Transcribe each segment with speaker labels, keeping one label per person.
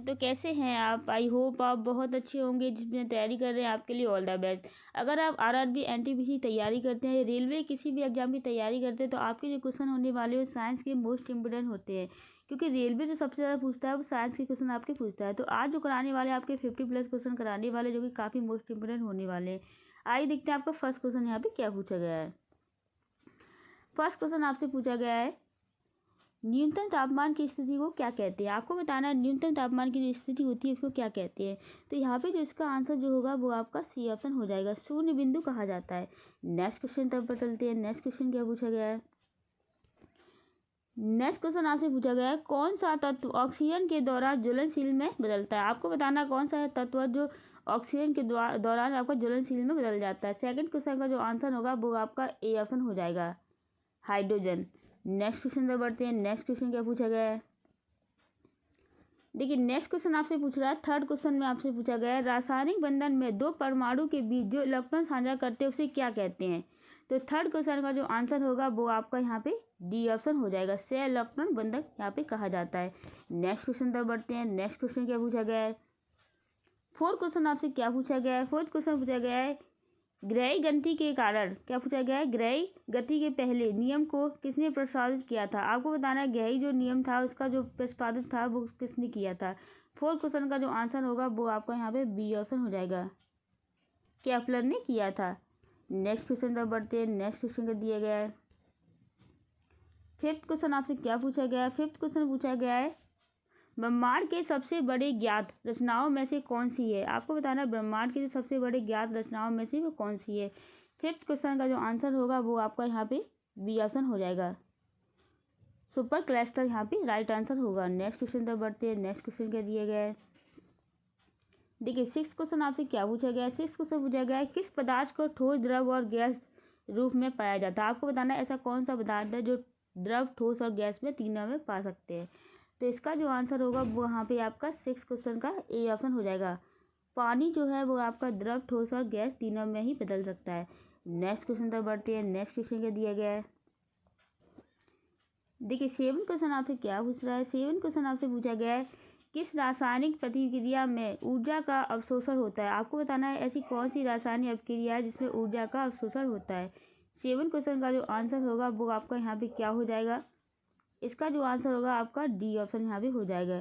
Speaker 1: तो कैसे हैं आप? आई होप आप बहुत अच्छे होंगे। जिसमें तैयारी कर रहे हैं आपके लिए ऑल द बेस्ट। अगर आप आरआरबी एनटीपीसी तैयारी करते हैं, रेलवे किसी भी एग्जाम की तैयारी करते हैं, तो आपके जो क्वेश्चन होने वाले हैं साइंस के मोस्ट इम्पोर्टेंट होते हैं, क्योंकि रेलवे जो सबसे ज़्यादा पूछता है वो साइंस के क्वेश्चन आपके पूछता है। तो आज जो कराने वाले आपके 50+ क्वेश्चन कराने वाले, जो कि काफ़ी मोस्ट इम्पोर्टेंट होने वाले हैं। आइए देखते हैं आपका फर्स्ट क्वेश्चन यहाँ पे क्या पूछा गया है। फर्स्ट क्वेश्चन आपसे पूछा गया है, न्यूनतम तापमान की स्थिति को क्या कहते हैं? आपको बताना है न्यूनतम तापमान की जो स्थिति होती है उसको क्या कहते हैं। तो यहाँ पे जो इसका आंसर जो होगा वो आपका सी ऑप्शन हो जाएगा, शून्य बिंदु कहा जाता है। नेक्स्ट क्वेश्चन तब पर चलते हैं। नेक्स्ट क्वेश्चन क्या पूछा गया है? नेक्स्ट क्वेश्चन आपसे पूछा गया है, कौन सा तत्व ऑक्सीजन के दौरान ज्वलनशील में बदलता है? आपको बताना कौन सा तत्व जो ऑक्सीजन के दौरान आपका ज्वलनशील में बदल जाता है। सेकंड क्वेश्चन का जो आंसर होगा वो आपका ए ऑप्शन हो जाएगा, हाइड्रोजन। नेक्स्ट क्वेश्चन पर बढ़ते हैं। नेक्स्ट क्वेश्चन क्या पूछा गया है? देखिए नेक्स्ट क्वेश्चन आपसे पूछ रहा है, थर्ड क्वेश्चन में आपसे पूछा गया है, रासायनिक बंधन में दो परमाणु के बीच जो इलेक्ट्रॉन साझा करते हैं उसे क्या कहते हैं? तो थर्ड क्वेश्चन का जो आंसर होगा वो आपका यहाँ पे डी ऑप्शन हो जाएगा, से इलेक्ट्रॉन बंधन यहाँ पे कहा जाता है। नेक्स्ट क्वेश्चन पर बढ़ते हैं। नेक्स्ट क्वेश्चन क्या पूछा गया है? फोर्थ क्वेश्चन आपसे क्या पूछा गया है? फोर्थ क्वेश्चन पूछा गया है, ग्रही गति के कारण, क्या पूछा गया है, ग्रही गति के पहले नियम को किसने प्रस्तावित किया था? आपको बताना है ग्रही जो नियम था उसका जो प्रस्तावित था वो किसने किया था। फोर्थ क्वेश्चन का जो आंसर होगा वो आपका यहाँ पे बी ऑप्शन हो जाएगा, केपलर ने किया था। नेक्स्ट क्वेश्चन पर बढ़ते हैं। नेक्स्ट क्वेश्चन का दिया गया है, फिफ्थ क्वेश्चन आपसे क्या पूछा गया है? फिफ्थ क्वेश्चन पूछा गया है, ब्रह्मांड के सबसे बड़े ज्ञात रचनाओं में से कौन सी है? आपको बताना है ब्रह्मांड की सबसे बड़े ज्ञात रचनाओं में से वो कौन सी है। फिफ्थ क्वेश्चन का जो आंसर होगा वो आपका यहाँ पे बी ऑप्शन हो जाएगा, सुपर क्लस्टर यहाँ पे राइट आंसर होगा। नेक्स्ट क्वेश्चन पर बढ़ते हैं। नेक्स्ट क्वेश्चन क्या दिया गया है? देखिए सिक्स क्वेश्चन आपसे क्या पूछा गया है? सिक्स क्वेश्चन पूछा गया है, किस पदार्थ को ठोस, द्रव और गैस रूप में पाया जाता है? आपको बताना है ऐसा कौन सा पदार्थ है जो द्रव, ठोस और गैस में तीनों में पा सकते हैं। तो इसका जो आंसर होगा वो यहाँ पे आपका सिक्स क्वेश्चन का ए ऑप्शन हो जाएगा, पानी जो है वो आपका द्रव, ठोस और गैस तीनों में ही बदल सकता है। नेक्स्ट क्वेश्चन तक बढ़ते हैं। नेक्स्ट क्वेश्चन क्या दिया गया है? देखिए सेवन क्वेश्चन आपसे क्या पूछ रहा है? सेवन क्वेश्चन आपसे पूछा गया है, किस रासायनिक प्रतिक्रिया में ऊर्जा का अवशोषण होता है? आपको बताना है ऐसी कौन सी रासायनिक अभिक्रिया है जिसमें ऊर्जा का अवशोषण होता है। सेवन क्वेश्चन का जो आंसर होगा वो आपका यहाँ पे क्या हो जाएगा? इसका जो आंसर होगा आपका डी ऑप्शन यहाँ पे हो जाएगा,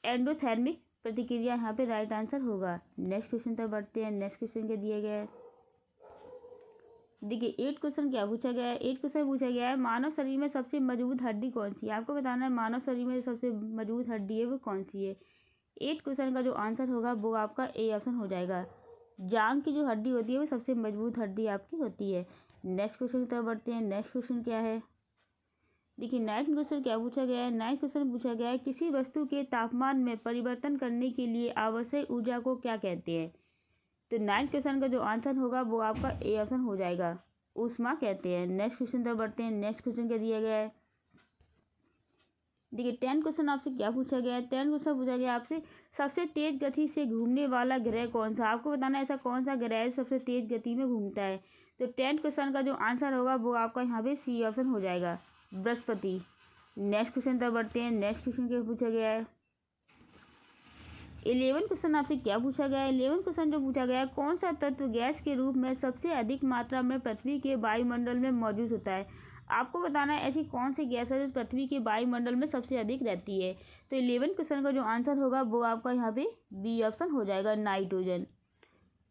Speaker 1: एंडोथर्मिक प्रतिक्रिया यहाँ पे राइट आंसर होगा। नेक्स्ट क्वेश्चन तक बढ़ते हैं। नेक्स्ट क्वेश्चन क्या दिया गया है? देखिए एट क्वेश्चन क्या पूछा गया है? एट क्वेश्चन पूछा गया है, मानव शरीर में सबसे मजबूत हड्डी कौन सी है? आपको बताना है मानव शरीर में सबसे मजबूत हड्डी है वो कौन सी है। एट क्वेश्चन का जो आंसर होगा वो आपका ए ऑप्शन हो जाएगा, जांग की जो हड्डी होती है वो सबसे मजबूत हड्डी आपकी होती है। नेक्स्ट क्वेश्चन की तरफ बढ़ते हैं। नेक्स्ट क्वेश्चन क्या है? देखिए नाइन्थ क्वेश्चन क्या पूछा गया है? नाइन्थ क्वेश्चन पूछा गया है, किसी वस्तु के तापमान में परिवर्तन करने के लिए आवश्यक ऊर्जा को क्या कहते हैं? तो नाइन्थ क्वेश्चन का जो आंसर होगा वो आपका ए ऑप्शन हो जाएगा, ऊष्मा कहते हैं। नेक्स्ट क्वेश्चन तक बढ़ते हैं। नेक्स्ट क्वेश्चन क्या दिया गया है? देखिए 10 क्वेश्चन आपसे क्या पूछा गया है? 10 क्वेश्चन पूछा गया आपसे, सबसे तेज गति से घूमने वाला ग्रह कौन सा? आपको बताना है ऐसा कौन सा ग्रह सबसे तेज गति में घूमता है। तो 10 क्वेश्चन का जो आंसर होगा वो आपका यहाँ पे सी ऑप्शन हो जाएगा, बृहस्पति। नेक्स्ट क्वेश्चन तक बढ़ते हैं। नेक्स्ट क्वेश्चन क्या पूछा गया है? 11 क्वेश्चन आपसे क्या पूछा गया है? 11 क्वेश्चन जो पूछा गया है, कौन सा तत्व गैस के रूप में सबसे अधिक मात्रा में पृथ्वी के वायुमंडल में मौजूद होता है? आपको बताना है ऐसी कौन सी गैस है जो पृथ्वी के वायुमंडल में सबसे अधिक रहती है। तो 11 क्वेश्चन का जो आंसर होगा वो आपका यहाँ पे बी ऑप्शन हो जाएगा, नाइट्रोजन।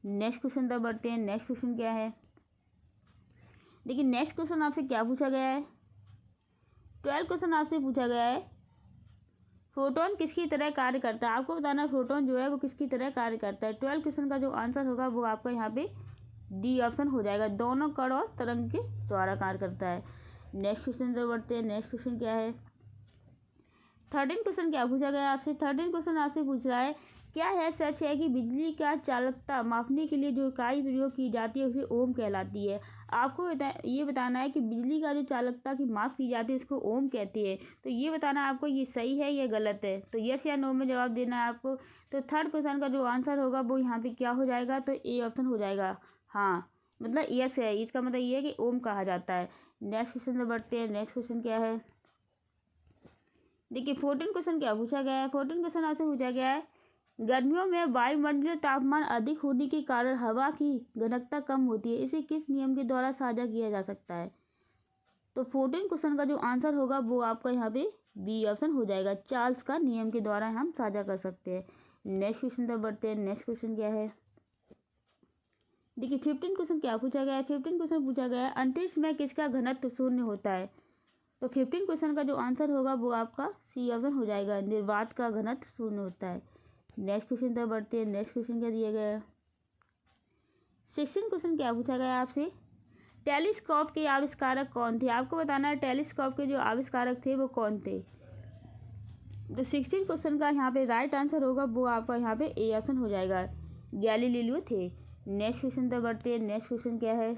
Speaker 1: नेक्स्ट क्वेश्चन तक बढ़ते हैं। नेक्स्ट क्वेश्चन क्या है? देखिए नेक्स्ट क्वेश्चन आपसे क्या पूछा गया है? 12 क्वेश्चन आपसे पूछा गया है, प्रोटॉन किसकी तरह कार्य करता है? आपको बताना है प्रोटॉन जो है वो किसकी तरह कार्य करता है। 12 क्वेश्चन का जो आंसर होगा वो आपका यहाँ पे डी ऑप्शन हो जाएगा, दोनों कण और तरंग के द्वारा कार्य करता है। नेक्स्ट क्वेश्चन से बढ़ते हैं। नेक्स्ट क्वेश्चन क्या है? 13 क्वेश्चन क्या पूछा गया आपसे? 13 क्वेश्चन आपसे पूछ रहा है, क्या है सच है कि बिजली का चालकता मापने के लिए जो इकाई प्रयोग की जाती है उसे ओम कहलाती है? आपको ये बताना है कि बिजली का जो चालकता की माप की जाती है उसको ओम कहते हैं। तो ये बताना आपको ये सही है या गलत है। तो यस या नो में जवाब देना है आपको। तो थर्ड क्वेश्चन का जो आंसर होगा वो यहाँ पे क्या हो जाएगा? तो ए ऑप्शन हो जाएगा, हाँ मतलब यस है, इसका मतलब ये है कि ओम कहा जाता है। नेक्स्ट क्वेश्चन में बढ़ते हैं। नेक्स्ट क्वेश्चन क्या है? देखिए 14 क्वेश्चन क्या पूछा गया है। 14 क्वेश्चन आपसे पूछा गया है, गर्मियों में वायुमंडलीय तापमान अधिक होने के कारण हवा की घनत्व कम होती है, इसे किस नियम के द्वारा साझा किया जा सकता है। तो 14 क्वेश्चन का जो आंसर होगा वो आपका यहाँ पे बी ऑप्शन हो जाएगा, चार्ल्स का नियम के द्वारा हम साझा कर सकते हैं। नेक्स्ट क्वेश्चन तक बढ़ते हैं। नेक्स्ट क्वेश्चन क्या है, देखिए 15 क्वेश्चन क्या पूछा गया है। 15 क्वेश्चन पूछा गया है, अंतरिक्ष में किसका घनत्व शून्य होता है। तो 15 क्वेश्चन का जो आंसर होगा वो आपका सी ऑप्शन हो जाएगा, निर्वात का घनत्व शून्य होता है। नेक्स्ट क्वेश्चन तक बढ़ते हैं। नेक्स्ट क्वेश्चन क्या दिया गया है। 16 क्वेश्चन क्या पूछा गया है आपसे, टेलीस्कोप के आविष्कारक कौन थे। आपको बताना है टेलीस्कोप के जो आविष्कारक थे वो कौन थे। तो 16 क्वेश्चन का यहाँ पे राइट आंसर होगा वो आपका यहाँ पे ए ऑप्शन हो जाएगा, गैलीलियो थे। नेक्स्ट क्वेश्चन तक बढ़ते हैं। नेक्स्ट क्वेश्चन क्या है।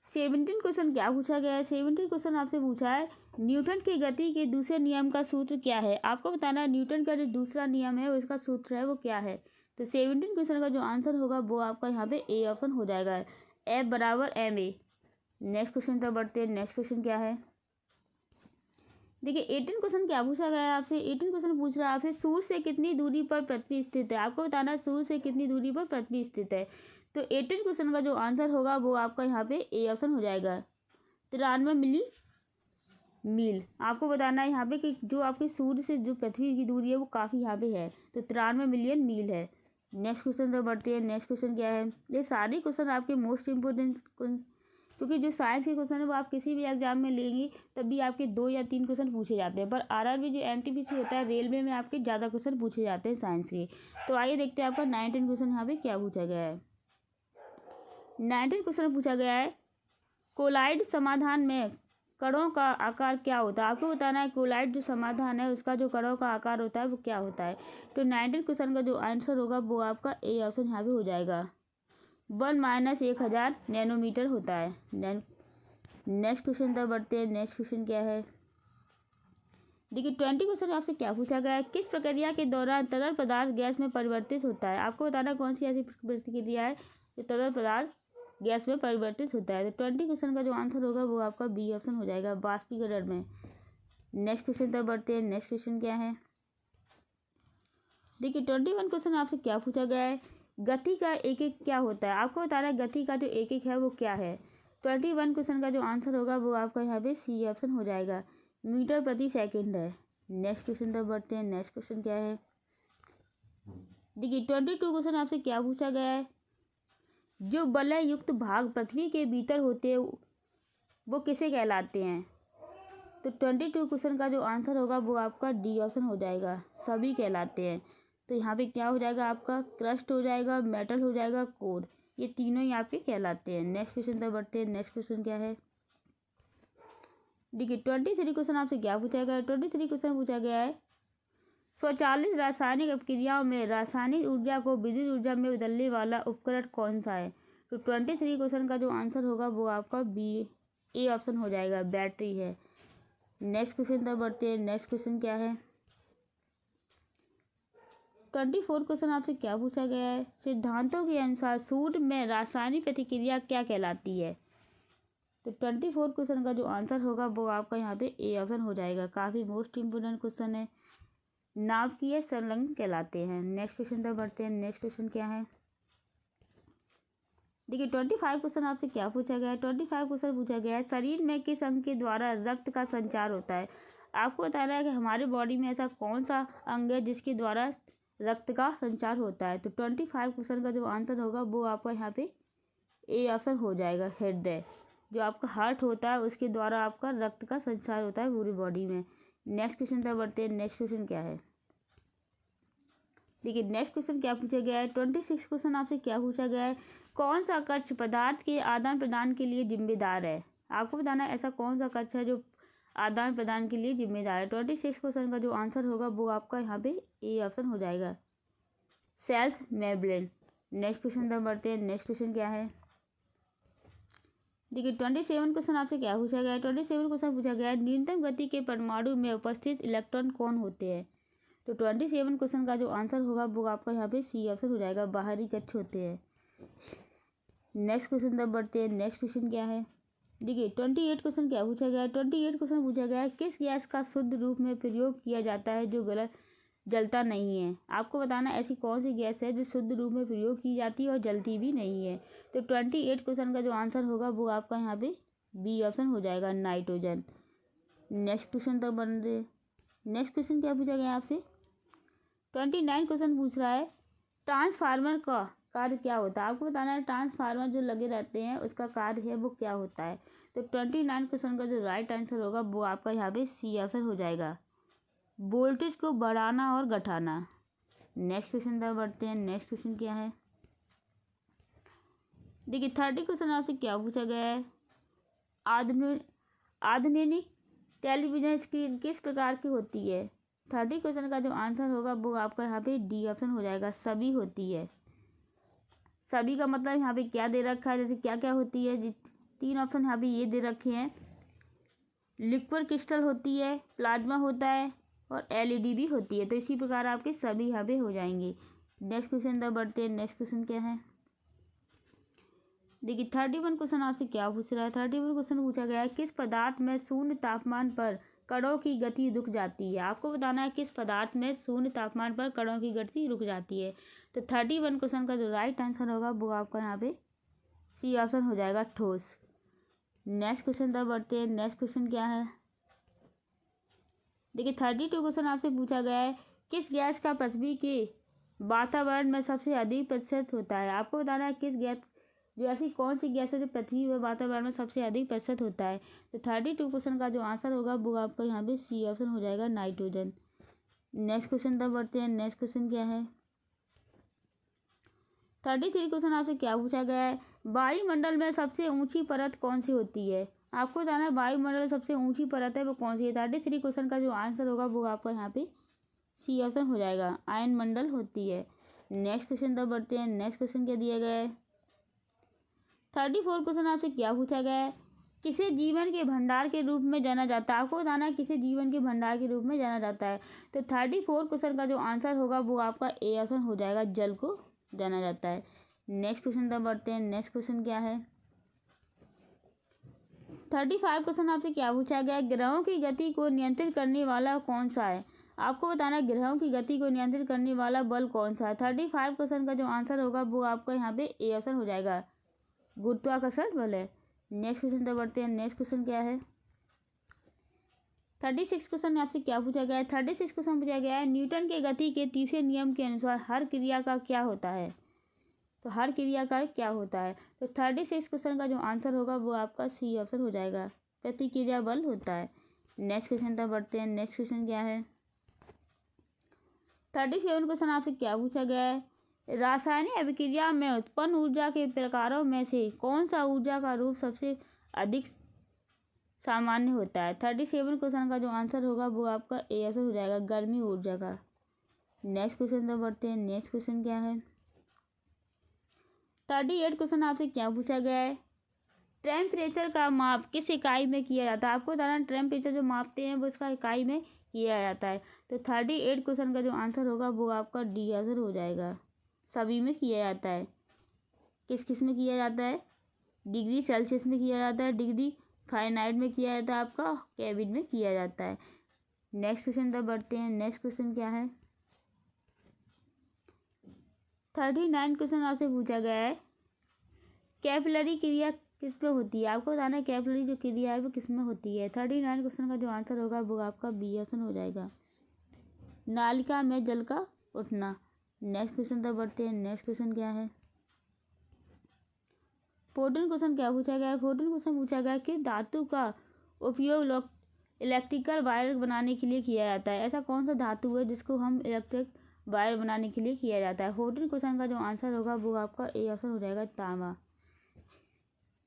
Speaker 1: 17 क्वेश्चन क्या पूछा गया है। 17 क्वेश्चन आपसे पूछा है, न्यूटन की गति के दूसरे नियम का सूत्र क्या है। आपको बताना है न्यूटन का जो दूसरा नियम है उसका सूत्र है वो क्या है। तो 17 क्वेश्चन का जो आंसर होगा वो आपका यहाँ पे ए ऑप्शन हो जाएगा, F बराबर ma। नेक्स्ट क्वेश्चन तक बढ़ते हैं। नेक्स्ट क्वेश्चन क्या है, देखिए 18 क्वेश्चन क्या पूछा गया है आपसे। 18 क्वेश्चन पूछ रहा है आपसे, सूर्य से कितनी दूरी पर पृथ्वी स्थित है। आपको बताना है सूर्य से कितनी दूरी पर पृथ्वी स्थित है। तो 18 क्वेश्चन का जो आंसर होगा वो आपका यहाँ पे ए ऑप्शन हो जाएगा, 93 मिली मील। आपको बताना है यहाँ पे कि जो आपके सूर्य से जो पृथ्वी की दूरी है वो काफ़ी यहाँ पे है, तो 93 मिलियन मील है। नेक्स्ट क्वेश्चन तक बढ़ते हैं। नेक्स्ट क्वेश्चन क्या है, ये सारे क्वेश्चन आपके मोस्ट इंपोर्टेंट, क्योंकि जो साइंस के क्वेश्चन है वो आप किसी भी एग्जाम में लेंगे तब भी आपके 2 या 3 क्वेश्चन पूछे जाते हैं, पर आरआरबी जो एनटीपीसी होता है रेलवे में आपके ज़्यादा क्वेश्चन पूछे जाते हैं साइंस के। तो आइए देखते हैं आपका 19 क्वेश्चन यहाँ पे क्या पूछा गया है। 19 क्वेश्चन पूछा गया है, कोलाइड समाधान में कणों का आकार क्या होता है। आपको बताना है कोलाइड जो समाधान है उसका जो कणों का आकार होता है वो क्या होता है। तो 19 क्वेश्चन का जो आंसर होगा वो आपका ए ऑप्शन यहाँ पे हो जाएगा, 1-1000 नैनोमीटर होता है। नेक्स्ट क्वेश्चन तक बढ़ते हैं। नेक्स्ट क्वेश्चन क्या है, देखिए 20 क्वेश्चन आपसे क्या पूछा गया है, किस प्रक्रिया के दौरान तरल पदार्थ गैस में परिवर्तित होता है। आपको बताना कौन सी ऐसी प्रक्रिया है जो तरल पदार्थ गैस में परिवर्तित होता है। तो 20 क्वेश्चन का जो आंसर होगा वो आपका बी ऑप्शन हो जाएगा, वाष्पीकरण में। नेक्स्ट क्वेश्चन तक बढ़ते हैं। नेक्स्ट क्वेश्चन क्या है, देखिए 21 क्वेश्चन आपसे क्या पूछा गया है, गति का एक एक क्या होता है। आपको बताना है गति का जो एक एक है वो क्या है। 21 क्वेश्चन का जो आंसर होगा वो आपका यहाँ पे सी ऑप्शन हो जाएगा, मीटर प्रति सेकंड है। नेक्स्ट क्वेश्चन तक बढ़ते हैं। नेक्स्ट क्वेश्चन क्या है, देखिए 22 क्वेश्चन आपसे क्या पूछा गया है, जो वलय युक्त भाग पृथ्वी के भीतर होते हैं वो किसे कहलाते हैं। तो 22 क्वेश्चन का जो आंसर होगा वो आपका डी ऑप्शन हो जाएगा, सभी कहलाते हैं। तो यहाँ पे क्या हो जाएगा आपका, क्रस्ट हो जाएगा, मेटल हो जाएगा, कोर, ये तीनों ही आपके कहलाते हैं। नेक्स्ट क्वेश्चन तक बढ़ते हैं। नेक्स्ट क्वेश्चन क्या है, देखिए 23 क्वेश्चन आपसे क्या पूछा गया है। 23 क्वेश्चन पूछा गया है, स्वचालित रासायनिक अपक्रियाओं में रासायनिक ऊर्जा को विद्युत ऊर्जा में बदलने वाला उपकरण कौन सा है। तो 23 क्वेश्चन का जो आंसर होगा वो आपका बी ए ऑप्शन हो जाएगा, बैटरी है। नेक्स्ट क्वेश्चन तक बढ़ते हैं। नेक्स्ट क्वेश्चन क्या है, 24 क्वेश्चन आपसे क्या पूछा गया है, सिद्धांतों के अनुसार सूर्य में रासायनिक प्रतिक्रिया क्या कहलाती है। तो 24 क्वेश्चन का जो आंसर होगा वो आपका यहाँ पे ए ऑप्शन हो जाएगा, काफ़ी मोस्ट इंपोर्टेंट क्वेश्चन है, नाभिकीय संलग्न कहलाते हैं। नेक्स्ट क्वेश्चन तक बढ़ते हैं। नेक्स्ट क्वेश्चन क्या है, देखिए 25 क्वेश्चन आपसे क्या पूछा गया है। 25 क्वेश्चन पूछा गया है, शरीर में किस अंग के द्वारा रक्त का संचार होता है। आपको बताना है कि हमारे बॉडी में ऐसा कौन सा अंग है जिसके द्वारा रक्त का संचार होता है। तो 25 क्वेश्चन का जो आंसर होगा वो आपका यहाँ पे ए ऑप्शन हो जाएगा, हृदय, जो आपका हार्ट होता है उसके द्वारा आपका रक्त का संचार होता है पूरी बॉडी में। नेक्स्ट क्वेश्चन तक बढ़ते हैं। नेक्स्ट क्वेश्चन क्या है, देखिए नेक्स्ट क्वेश्चन क्या पूछा गया है। 26 क्वेश्चन आपसे क्या पूछा गया है, कौन सा कक्ष पदार्थ के आदान प्रदान के लिए जिम्मेदार है। आपको बताना है ऐसा कौन सा कक्ष है जो आदान प्रदान के लिए जिम्मेदार है। 26 क्वेश्चन का जो आंसर होगा वो आपका यहाँ पे ए ऑप्शन हो जाएगा, सेल्स मेम्ब्रेन। नेक्स्ट क्वेश्चन तक बढ़ते हैं। नेक्स्ट क्वेश्चन क्या है, देखिए 27 क्वेश्चन आपसे क्या पूछा गया है। 27 क्वेश्चन पूछा गया है, न्यूनतम गति के परमाणु में उपस्थित इलेक्ट्रॉन कौन होते हैं। तो 27 क्वेश्चन का जो आंसर होगा वो आपका यहाँ पे सी ऑप्शन हो जाएगा, बाहरी कक्ष होते हैं। नेक्स्ट क्वेश्चन तक बढ़ते हैं। नेक्स्ट क्वेश्चन क्या है, देखिए 28 क्वेश्चन क्या पूछा गया है। 28 क्वेश्चन पूछा गया है किस गैस का शुद्ध रूप में प्रयोग किया जाता है जो गलत जलता नहीं है। आपको बताना ऐसी कौन सी गैस है जो शुद्ध रूप में प्रयोग की जाती है और जलती भी नहीं है। तो 28 क्वेश्चन का जो आंसर होगा वो आपका यहाँ पे बी ऑप्शन हो जाएगा, नाइट्रोजन। नेक्स्ट क्वेश्चन तक बन रहे। नेक्स्ट क्वेश्चन क्या पूछा गया आपसे। 29 क्वेश्चन पूछ रहा है ट्रांसफार्मर का कार्य क्या होता है। आपको बताना है ट्रांसफार्मर जो लगे रहते हैं उसका कार्य है वो क्या होता है। तो 29 क्वेश्चन का जो राइट आंसर होगा वो आपका यहाँ पे सी ऑप्शन हो जाएगा, वोल्टेज को बढ़ाना और घटाना। नेक्स्ट क्वेश्चन तक बढ़ते हैं। नेक्स्ट क्वेश्चन क्या है। देखिए 30 क्वेश्चन आपसे क्या पूछा गया है। आधुनिक टेलीविजन स्क्रीन किस प्रकार की होती है। 30 क्वेश्चन का जो आंसर होगा वो आपका यहाँ पे डी ऑप्शन हो जाएगा, सभी होती है। सभी का मतलब यहाँ पे क्या दे रखा है, जैसे क्या क्या होती है। 3 ऑप्शन यहाँ पे ये दे रखे हैं, लिक्विड क्रिस्टल होती है, प्लाज्मा होता है और एलईडी भी होती है। तो इसी प्रकार आपके सभी यहाँ पे हो जाएंगे। नेक्स्ट क्वेश्चन तक बढ़ते हैं। नेक्स्ट क्वेश्चन क्या है। देखिए 31 क्वेश्चन आपसे क्या पूछ रहा है। 31 क्वेश्चन पूछा गया है किस पदार्थ में शून्य तापमान पर कणों की गति रुक जाती है। आपको बताना है किस पदार्थ में शून्य तापमान पर कणों की गति रुक जाती है। तो 31 क्वेश्चन का जो राइट आंसर होगा वो आपका यहाँ पे सी ऑप्शन हो जाएगा, ठोस। नेक्स्ट क्वेश्चन तक बढ़ते हैं। नेक्स्ट क्वेश्चन क्या है। देखिए 32 क्वेश्चन आपसे पूछा गया है किस गैस का पृथ्वी के वातावरण में सबसे अधिक प्रतिशत होता है। आपको बताना है किस गैस, जो ऐसी कौन सी गैस है जो पृथ्वी व वातावरण में सबसे अधिक प्रतिशत होता है। तो 32 क्वेश्चन का जो आंसर होगा वो आपका यहाँ पे सी ऑप्शन हो जाएगा, नाइट्रोजन। नेक्स्ट क्वेश्चन तक बढ़ते हैं। नेक्स्ट क्वेश्चन क्या है। 33 क्वेश्चन आपसे क्या पूछा गया है, वायुमंडल में सबसे ऊंची परत कौन सी होती है। आपको बताना है वायुमंडल में सबसे ऊंची परत है वो कौन सी है। 33 क्वेश्चन का जो आंसर होगा वो आपका यहाँ पे सी ऑप्शन हो जाएगा, आयन मंडल होती है। नेक्स्ट क्वेश्चन तक बढ़ते हैं। नेक्स्ट क्वेश्चन क्या दिया गया है। 34 क्वेश्चन आपसे क्या पूछा गया है, किसे जीवन के भंडार के रूप में जाना जाता है। आपको बताना है किसे जीवन के भंडार के रूप में जाना जाता है। तो 34 क्वेश्चन का जो आंसर होगा वो आपका ए ऑप्शन हो जाएगा, जल को जाना जाता है। नेक्स्ट क्वेश्चन तक बढ़ते हैं। नेक्स्ट क्वेश्चन क्या है। 35 क्वेश्चन आपसे क्या पूछा गया है, ग्रहों की गति को नियंत्रित करने वाला कौन सा है। आपको बताना है ग्रहों की गति को नियंत्रित करने वाला बल कौन सा है। 35 क्वेश्चन का जो आंसर होगा वो आपका यहाँ पे ए ऑप्शन हो जाएगा, गुरुत्वाकर्षण बल है। नेक्स्ट क्वेश्चन तक बढ़ते हैं। नेक्स्ट क्वेश्चन क्या है। 36 क्वेश्चन आपसे क्या पूछा गया है। 36 क्वेश्चन पूछा गया है, न्यूटन के गति के तीसरे नियम के अनुसार हर क्रिया का क्या होता है। तो हर क्रिया का क्या होता है। तो 36 क्वेश्चन का जो आंसर होगा वो आपका सी ऑप्शन हो जाएगा, प्रतिक्रिया बल होता है। नेक्स्ट क्वेश्चन तक बढ़ते हैं। नेक्स्ट क्वेश्चन क्या है। 37 क्वेश्चन आपसे क्या पूछा गया है, रासायनिक अभिक्रिया में उत्पन्न ऊर्जा के प्रकारों में से कौन सा ऊर्जा का रूप सबसे अधिक सामान्य होता है। 37 क्वेश्चन का जो आंसर होगा वो आपका ए आंसर हो जाएगा, गर्मी ऊर्जा का। नेक्स्ट क्वेश्चन तक बढ़ते हैं। नेक्स्ट क्वेश्चन क्या है। 38 क्वेश्चन आपसे क्या पूछा गया है, टेम्परेचर का माप किस इकाई में किया जाता है। आपको बताना टेम्परेचर जो मापते हैं वो इसका इकाई में किया जाता है। तो 38 क्वेश्चन का जो आंसर होगा वो आपका डी आंसर हो जाएगा, सभी में किया जाता है। किस किस में किया जाता है, डिग्री सेल्सियस में किया जाता है, डिग्री फारेनहाइट में किया जाता है, आपका केल्विन में किया जाता है। नेक्स्ट क्वेश्चन तक बढ़ते हैं। नेक्स्ट क्वेश्चन क्या है। 39 क्वेश्चन आपसे पूछा गया है, कैपिलरी क्रिया किस में होती है। आपको बताना है कैपिलरी जो क्रिया है वो किस में होती है। 39 क्वेश्चन का जो आंसर होगा वो आपका बी ऑप्शन हो जाएगा, नालिका में जल का उठना। नेक्स्ट क्वेश्चन तक बढ़ते हैं। नेक्स्ट क्वेश्चन क्या है। 14 क्वेश्चन क्या पूछा गया है। 14 क्वेश्चन पूछा गया कि धातु का उपयोग इलेक्ट्रिकल वायर बनाने के लिए किया जाता है। ऐसा कौन सा धातु है जिसको हम इलेक्ट्रिक वायर बनाने के लिए किया जाता है। 14 क्वेश्चन का जो आंसर होगा वो आपका ए ऑप्शन हो जाएगा, तांबा।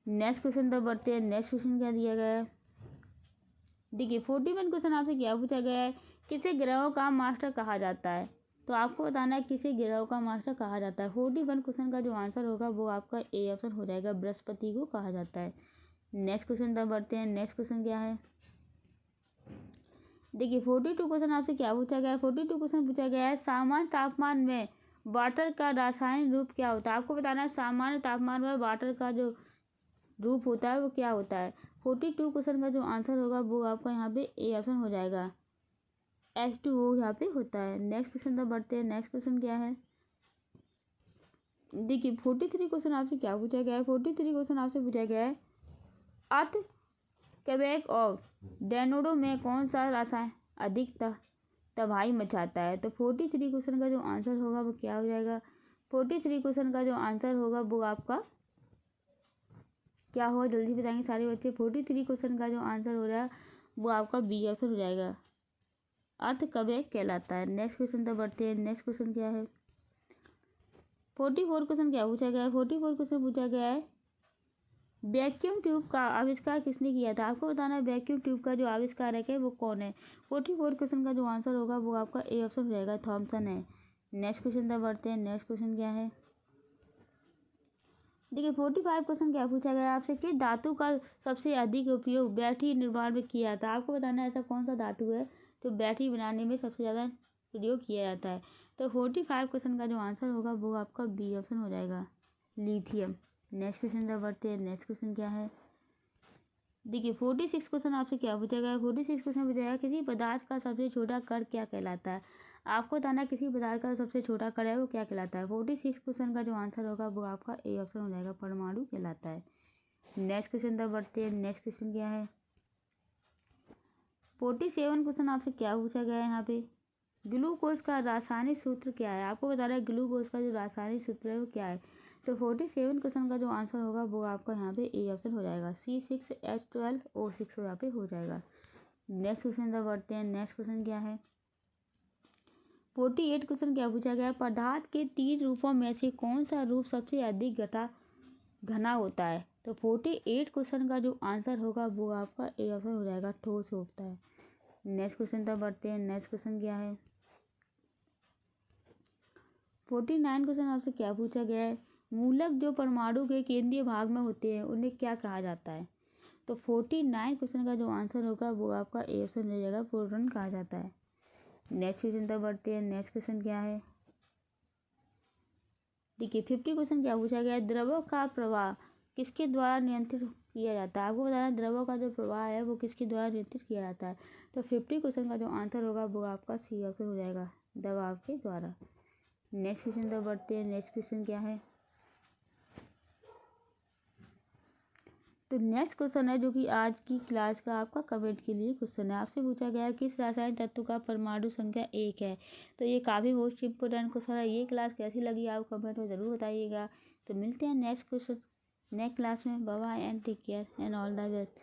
Speaker 1: नेक्स्ट क्वेश्चन तक बढ़ते हैं। नेक्स्ट क्वेश्चन क्या दिया गया है। देखिए 41 क्वेश्चन आपसे क्या पूछा गया है, किसे ग्रहों का मास्टर कहा जाता है। तो आपको बताना है किसे ग्रहों का मास्टर कहा जाता है। 41 क्वेश्चन का जो आंसर होगा वो आपका ए ऑप्शन हो जाएगा, बृहस्पति को कहा जाता है। नेक्स्ट क्वेश्चन तक बढ़ते हैं। नेक्स्ट क्वेश्चन क्या है। देखिए 42 क्वेश्चन आपसे क्या पूछा गया है। 42 क्वेश्चन पूछा गया है, सामान्य तापमान में वाटर का रासायनिक रूप क्या होता है। आपको बताना है सामान्य तापमान में वाटर का जो रूप होता है वो क्या होता है। 42 क्वेश्चन का जो आंसर होगा वो आपका यहाँ पे ए ऑप्शन हो जाएगा। H2O यहाँ पे होता है। नेक्स्ट क्वेश्चन तब बढ़ते हैं। नेक्स्ट क्वेश्चन क्या है, देखिए 43 क्वेश्चन आपसे क्या पूछा गया है। 43 क्वेश्चन आपसे पूछा गया है अर्थ क्वेबेक और डेनोडो में कौन सा रसायन अधिक तबाही मचाता है। तो 43 क्वेश्चन का जो आंसर होगा वो क्या हो जाएगा। 43 क्वेश्चन का जो आंसर होगा वो आपका क्या होगा, जल्दी बताएंगे सारे बच्चे। 43 क्वेश्चन का जो आंसर हो रहा है वो आपका बी ऑप्शन हो जाएगा। अर्थ क्वेबेक कहलाता है। नेक्स्ट क्वेश्चन तब बढ़ते हैं। नेक्स्ट क्वेश्चन क्या है, 44 क्वेश्चन क्या पूछा गया है। 44 क्वेश्चन पूछा गया है वैक्यूम ट्यूब का आविष्कार किसने किया था। आपको बताना है वैक्यूम ट्यूब का जो आविष्कारक है वो कौन है। 44 क्वेश्चन का जो आंसर होगा वो आपका ए ऑप्शन हो जाएगा, थॉमसन है। नेक्स्ट क्वेश्चन तब बढ़ते हैं। नेक्स्ट क्वेश्चन क्या है, देखिए 45 क्वेश्चन क्या पूछा गया आपसे कि धातु का सबसे अधिक उपयोग बैटरी निर्माण में किया जाता है। आपको बताना है ऐसा कौन सा धातु है तो बैटरी बनाने में सबसे ज़्यादा प्रयोग किया जाता है। तो 45 क्वेश्चन का जो आंसर होगा वो आपका बी ऑप्शन हो जाएगा, लिथियम। नेक्स्ट क्वेश्चन तब बढ़ते हैं। नेक्स्ट क्वेश्चन क्या है, देखिए 46 क्वेश्चन आपसे क्या पूछा गया है। 46 क्वेश्चन पूछा गया किसी पदार्थ का सबसे छोटा कण क्या कहलाता है। आपको बताना है किसी पदार्थ का सबसे छोटा कण है वो क्या कहलाता है। 46 क्वेश्चन का जो आंसर होगा वो आपका ए ऑप्शन हो जाएगा, परमाणु कहलाता है। नेक्स्ट क्वेश्चन तब बढ़ते हैं। नेक्स्ट क्वेश्चन क्या है, 47 क्वेश्चन आपसे क्या पूछा गया है यहाँ पे, ग्लूकोज का रासायनिक सूत्र क्या है। आपको बता रहा है ग्लूकोज का जो रासायनिक सूत्र है वो क्या है। तो 47 क्वेश्चन का जो आंसर होगा वो आपका यहाँ पे ए ऑप्शन हो जाएगा, C6H12O6 यहाँ पे हो जाएगा। नेक्स्ट क्वेश्चन तब बढ़ते हैं। नेक्स्ट क्वेश्चन क्या है, 48 क्वेश्चन क्या पूछा गया है, पदार्थ के 3 रूपों में से कौन सा रूप सबसे अधिक घना होता है। तो 48 क्वेश्चन का जो आंसर होगा वो आपका ए ऑप्शन हो जाएगा, ठोस होता है। नेक्स्ट क्वेश्चन तब बढ़ते हैं। नेक्स्ट क्वेश्चन क्या है, 49 क्वेश्चन आपसे क्या पूछा गया है, मूलक जो परमाणु के केंद्रीय भाग में होते हैं उन्हें क्या कहा जाता है। तो 49 क्वेश्चन का जो आंसर होगा वो आपका ए ऑप्शन हो जाएगा, प्रोटॉन कहा जाता है। नेक्स्ट क्वेश्चन तब बढ़ते हैं। नेक्स्ट क्वेश्चन क्या है, देखिए 50 क्वेश्चन क्या पूछा गया है, द्रव्यों का प्रवाह किसके द्वारा नियंत्रित किया जाता है। आपको बताना द्रव्यों का जो प्रवाह है वो किसके द्वारा नियंत्रित किया जाता है। तो 50 क्वेश्चन का जो आंसर होगा वो आपका सी ऑप्शन हो जाएगा, दबाव के द्वारा। नेक्स्ट क्वेश्चन तब बढ़ते हैं। नेक्स्ट क्वेश्चन क्या है, तो नेक्स्ट क्वेश्चन है जो कि आज की क्लास का आपका कमेंट के लिए क्वेश्चन है। आपसे पूछा गया है किस रासायनिक तत्व का परमाणु संख्या 1 है। तो ये काफ़ी मोस्ट इंपोर्टेंट क्वेश्चन है। ये क्लास कैसी लगी आप कमेंट में ज़रूर बताइएगा। तो मिलते हैं नेक्स्ट क्वेश्चन नेक्स्ट क्लास में। Bye bye and take care and all the best.